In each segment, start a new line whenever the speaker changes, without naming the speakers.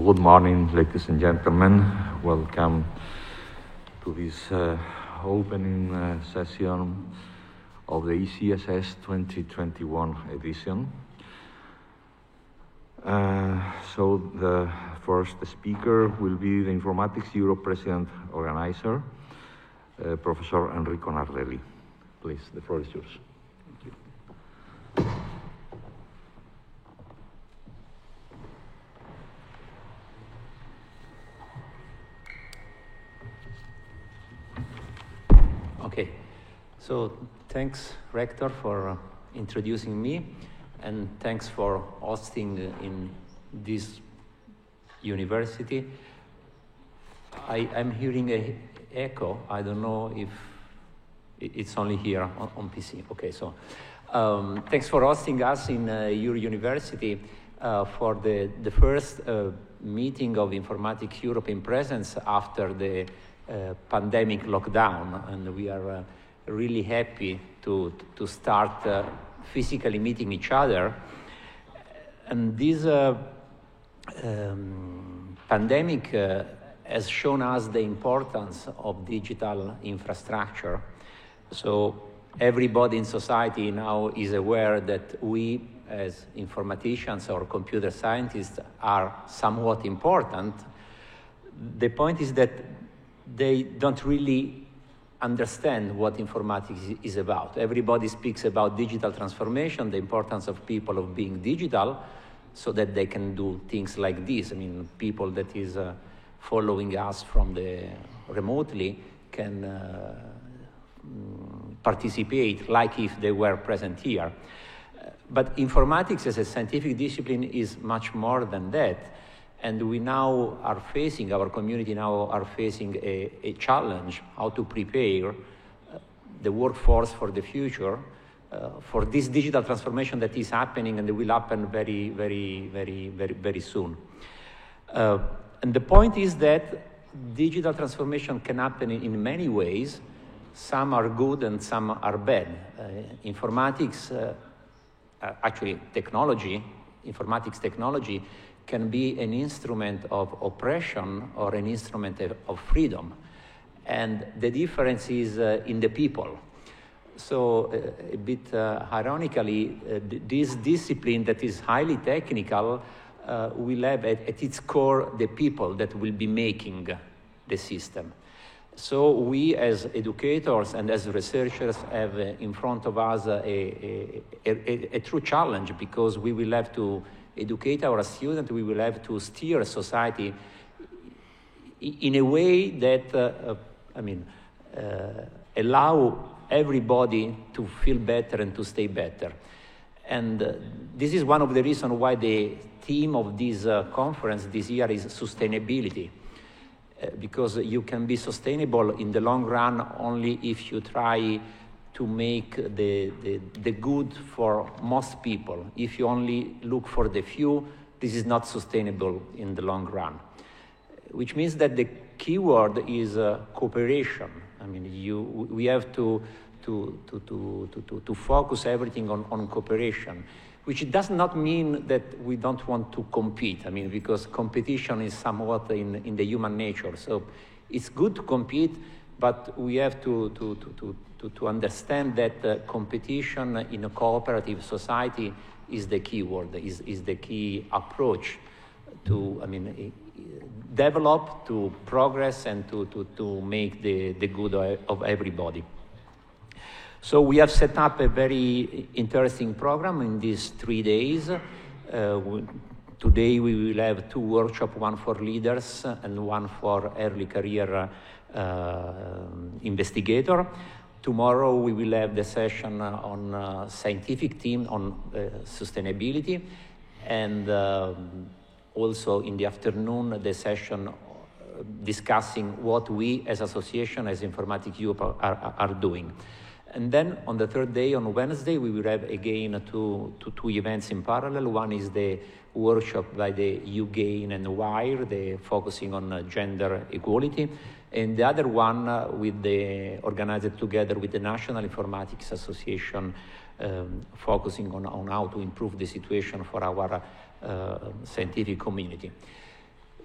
Good morning, ladies and gentlemen. Welcome to this opening session of the ECSS 2021 edition. So the first speaker will be the Informatics Europe President Organizer, Professor Enrico Nardelli. Please, the floor is yours. Thank you.
Okay, so thanks, Rector, for introducing me, and thanks for hosting in this university. I'm hearing an echo. I don't know if it's only here on PC. Okay, so thanks for hosting us in your university for the first meeting of Informatics Europe in presence after the pandemic lockdown, and we are really happy to start physically meeting each other. And this pandemic has shown us the importance of digital infrastructure. So everybody in society now is aware that we as informaticians or computer scientists are somewhat important. The point is that they don't really understand what informatics is about. Everybody speaks about digital transformation, the importance of people of being digital, so that they can do things like this. I mean, people that is following us from the remotely can participate like if they were present here. But informatics as a scientific discipline is much more than that. And we now are facing, our community now are facing a challenge, how to prepare the workforce for the future, for this digital transformation that is happening and it will happen very, very, very, very, very soon. And the point is that digital transformation can happen in many ways. Some are good and some are bad. Informatics, actually technology, informatics technology, can be an instrument of oppression or an instrument of freedom. And the difference is in the people. So a bit ironically, this discipline that is highly technical will have at its core the people that will be making the system. So we as educators and as researchers have in front of us a true challenge, because we will have to educate our students, we will have to steer society in a way that, allow everybody to feel better and to stay better. And this is one of the reasons why the theme of this conference this year is sustainability. Because you can be sustainable in the long run only if you try to make the good for most people. If you only look for the few, this is not sustainable in the long run. Which means that the key word is cooperation. I mean, we have to focus everything on cooperation, which does not mean that we don't want to compete. I mean, because competition is somewhat in the human nature. So it's good to compete, but we have to understand that competition in a cooperative society is the key word, is the key approach to, develop, to progress, and to make the good of everybody. So we have set up a very interesting program in these 3 days. Today we will have 2 workshops, one for leaders and one for early career investigator. Tomorrow we will have the session on scientific team on sustainability, and also in the afternoon the session discussing what we as association, as Informatics Europe are doing. And then on the 3rd day, on Wednesday, we will have again two events in parallel. One is the workshop by the UGAIN and WIRE, focusing on gender equality. And the other one organized together with the National Informatics Association, focusing on how to improve the situation for our scientific community.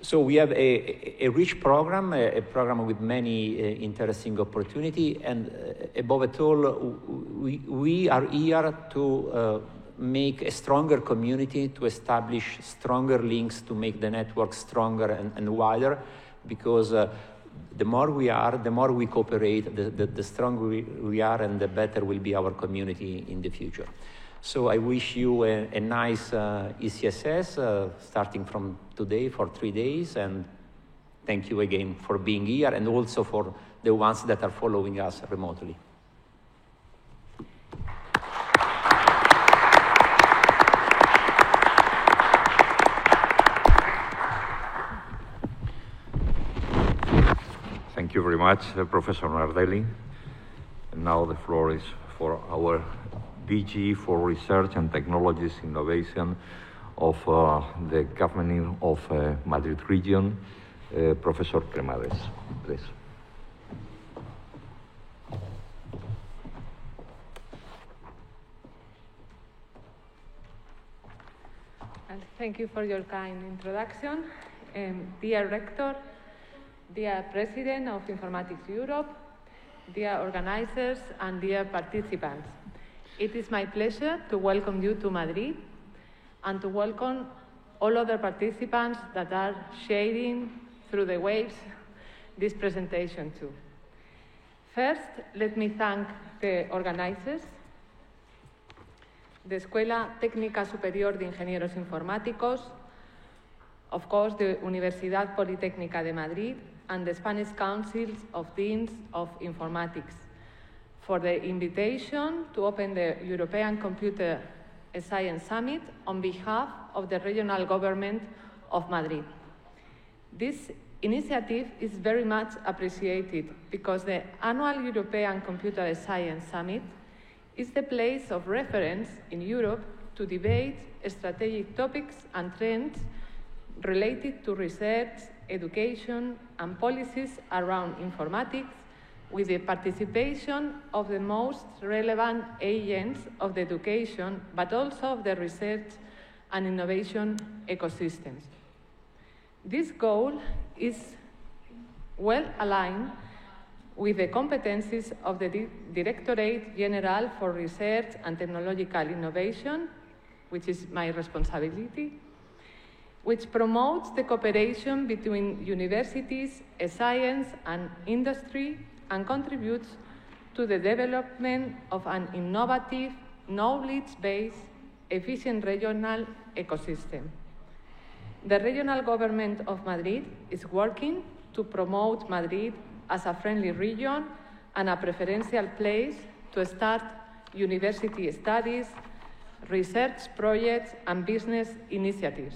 So we have a rich program, a program with many interesting opportunity, and above it all, we are here to make a stronger community, to establish stronger links, to make the network stronger and wider, because the more we are, the more we cooperate, the stronger we are, and the better will be our community in the future. So I wish you a nice ECSS starting from today for 3 days, and thank you again for being here, and also for the ones that are following us remotely.
Thank you very much, Professor Nardelli. And now the floor is for our DG for Research and Technologies Innovation of the Government of Madrid Region, Professor Cremades, please.
And thank you for your kind introduction. Dear Rector, dear President of Informatics Europe, dear organizers, and dear participants. It is my pleasure to welcome you to Madrid and to welcome all other participants that are sharing through the waves this presentation too. First, let me thank the organizers, the Escuela Técnica Superior de Ingenieros Informáticos, of course, the Universidad Politécnica de Madrid, and the Spanish Council of Deans of Informatics for the invitation to open the European Computer Science Summit on behalf of the regional government of Madrid. This initiative is very much appreciated because the annual European Computer Science Summit is the place of reference in Europe to debate strategic topics and trends related to research, education, and policies around informatics, with the participation of the most relevant agents of the education, but also of the research and innovation ecosystems. This goal is well aligned with the competencies of the Directorate General for Research and Technological Innovation, which is my responsibility, which promotes the cooperation between universities, science, and industry, and contributes to the development of an innovative, knowledge-based, efficient regional ecosystem. The regional government of Madrid is working to promote Madrid as a friendly region and a preferential place to start university studies, research projects, and business initiatives,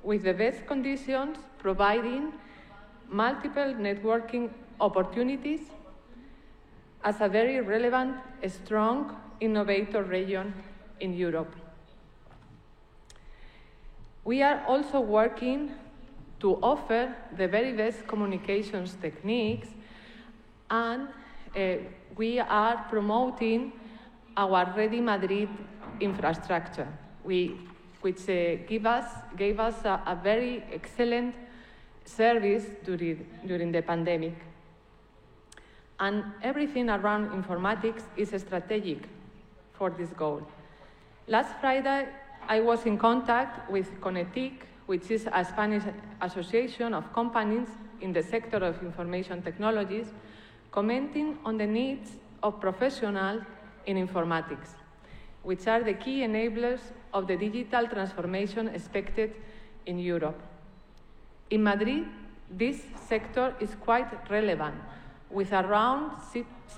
with the best conditions providing multiple networking opportunities as a very relevant, strong innovator region in Europe. We are also working to offer the very best communications techniques, and we are promoting our Ready Madrid infrastructure, which gave us a very excellent service during the pandemic. And everything around informatics is strategic for this goal. Last Friday, I was in contact with CONETIC, which is a Spanish association of companies in the sector of information technologies, commenting on the needs of professionals in informatics, which are the key enablers of the digital transformation expected in Europe. In Madrid, this sector is quite relevant, with around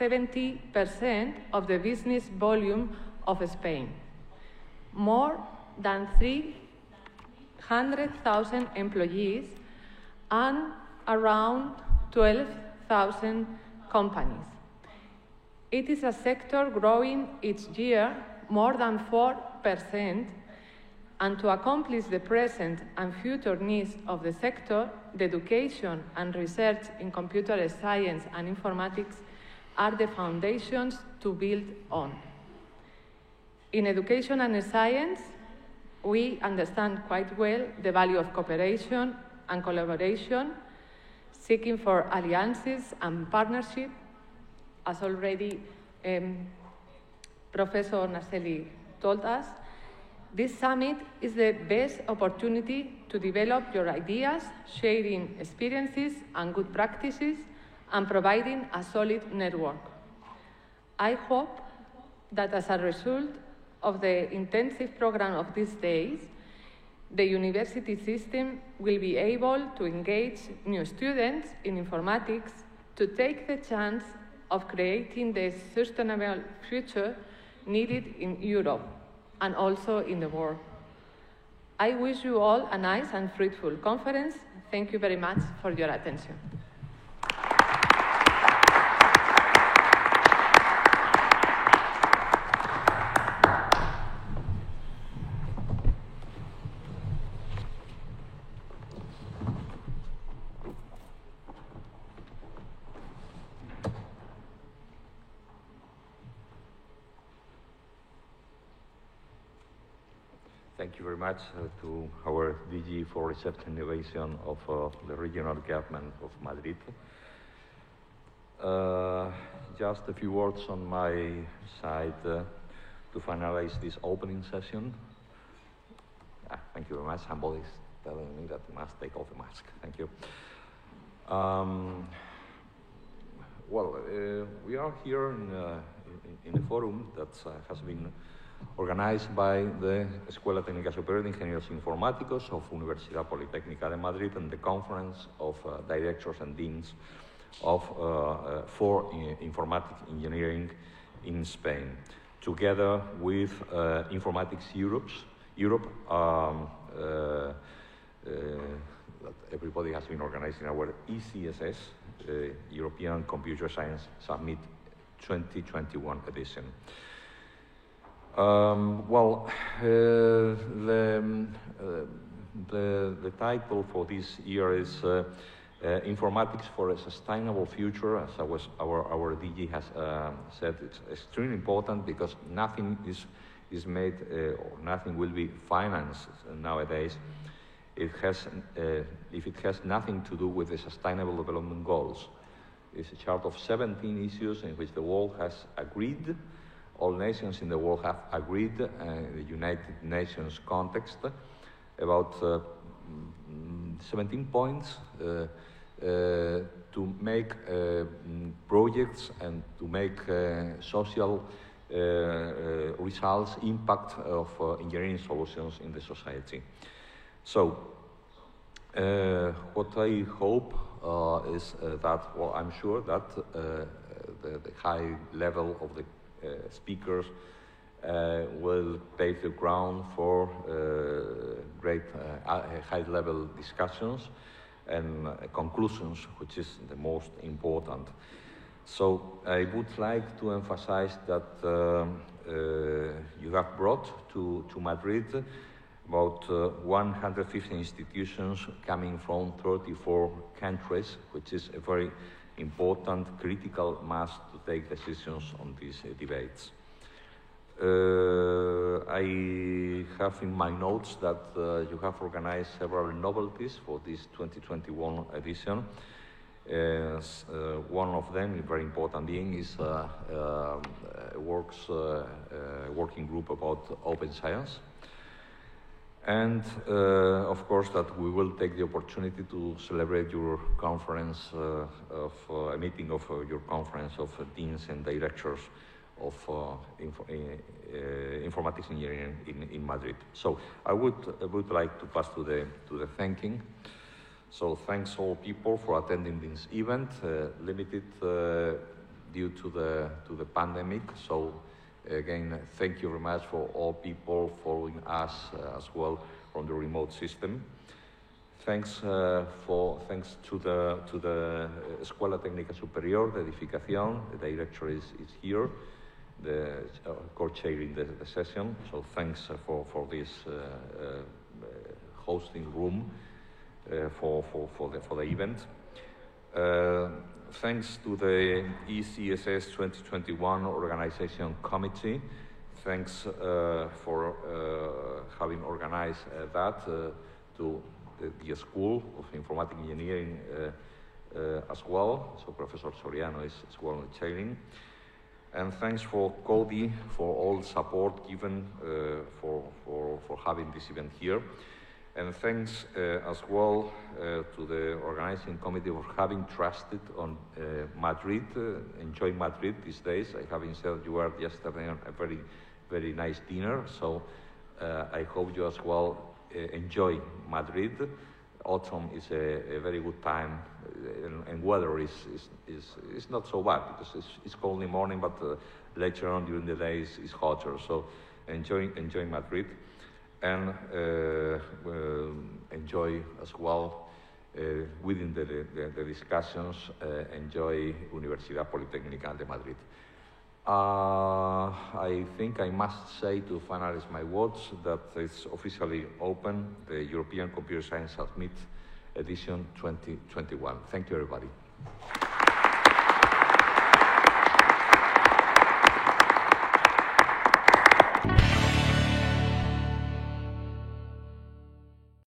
70% of the business volume of Spain. More than 300,000 employees and around 12,000 companies. It is a sector growing each year more than 4%, and to accomplish the present and future needs of the sector, the education and research in computer science and informatics are the foundations to build on. In education and science, we understand quite well the value of cooperation and collaboration, seeking for alliances and partnership, as already Professor Narselli told us. This summit is the best opportunity to develop your ideas, sharing experiences and good practices, and providing a solid network. I hope that as a result of the intensive program of these days, the university system will be able to engage new students in informatics to take the chance of creating the sustainable future needed in Europe and also in the world. I wish you all a nice and fruitful conference. Thank you very much for your attention.
Thank you very much to our DG for Research and Innovation of the Regional Government of Madrid. Just a few words on my side to finalize this opening session. Thank you very much. Somebody's telling me that I must take off the mask. Thank you. We are here in a forum that has been organized by the Escuela Técnica Superior de Ingenieros Informáticos of Universidad Politécnica de Madrid and the Conference of Directors and Deans of for Informatics Engineering in Spain, together with Informatics Europe, that everybody has been organizing our ECSS, European Computer Science Summit 2021 edition. The title for this year is Informatics for a Sustainable Future. As our DG has said, it's extremely important because nothing is made or nothing will be financed nowadays if it has nothing to do with the Sustainable Development Goals. It's a chart of 17 issues in which the world has agreed. All nations in the world have agreed in the United Nations context about 17 points to make projects and to make social results, impact of engineering solutions in the society. So, what I hope is that, well, I'm sure that the high level of the speakers will pave the ground for great high-level discussions and conclusions, which is the most important. So I would like to emphasize that you have brought to Madrid about 150 institutions coming from 34 countries, which is a very important critical mass to take decisions on these debates. I have in my notes that you have organized several novelties for this 2021 edition. One of them, very important being, is a working group about open science. And of course that we will take the opportunity to celebrate your conference a meeting of your conference of deans and directors of informatics engineering in Madrid. So I would like to pass to the thanking. So thanks all people for attending this event, limited due to the pandemic. So again, thank you very much for all people following us as well from the remote system. Thanks to the Escuela Técnica Superior de Edificación. The director is here, the co-chairing the session. So thanks for this hosting room for the event. Thanks to the ECSS 2021 Organization Committee. Thanks for having organized that to the School of Informatic Engineering as well. So Professor Soriano is as well chairing. And thanks for Cody for all support given for having this event here. And thanks as well to the organizing committee for having trusted on Madrid, enjoying Madrid these days. I having said you were yesterday on a very, very nice dinner, so I hope you as well enjoy Madrid. Autumn is a very good time, and weather is not so bad because it's cold in the morning, but later on during the day it's hotter. So enjoy Madrid, and enjoy as well within the discussions. Enjoy Universidad Politécnica de Madrid. I think I must say to finalize my words that it's officially open, the European Computer Science Summit edition 2021. Thank you, everybody.